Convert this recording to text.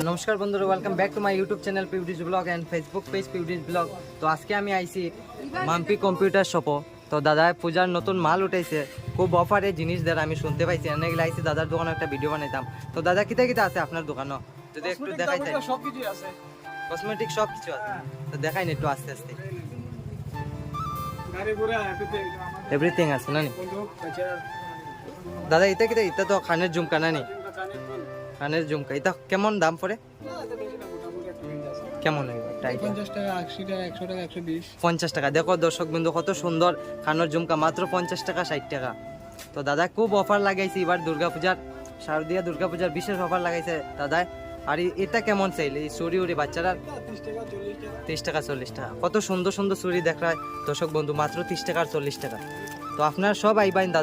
নমস্কার বন্ধুরা, welcome back to my YouTube channel পিউডিস ব্লগ অ্যান্ড ফেসবুক পেজ পিউডিস ব্লগ। তো আজকে আমি আইছি মাম্পি কম্পিউটার শপও। তো দাদা পূজার নতুন মাল উঠাইছে, খুব অফারে জিনিস দেয় আমি শুনতে পাইছি। এনে আইছি দাদার দোকানে একটা ভিডিও বানাইতাম। তো দাদা কিতা কিতা আছে আপনার দোকানও যদি একটু দেখাই যায়? সবকিছু আছে, কসমেটিক সব কিছু আছে। তো দেখাই না একটু আস্তে আস্তে। গাড়ি ঘোড়া এভরিথিং আছে না নি দাদা? এটা কিতা? এটা তো খানের ঝুমকা না নি? কানের ঝুমকা এটা কেমন দাম পড়ে? কেমন হয়? 50 টাকা, 80 টাকা, 100 টাকা, 120। 50 টাকা। দেখো দর্শক বিন্দু কত সুন্দর কানের ঝুমকা, মাত্র 50 টাকা, 60 টাকা। তো দাদা খুব অফার লাগাইছে এবার দুর্গাপূজার, শারদীয়া দুর্গাপূজার বিশেষ অফার লাগাইছে দাদা। আর এটা কেমন চাইলে এই চুরি উড়ি বাচ্চারা? 30 টাকা, 40 টাকা। 30 টাকা, 40 টাকা। কত সুন্দর সুন্দর চুরি দেখায় দর্শক বন্ধু, মাত্র 30 টাকা আর 40 টাকা। তো আপনার সব আইবাইন দাদা।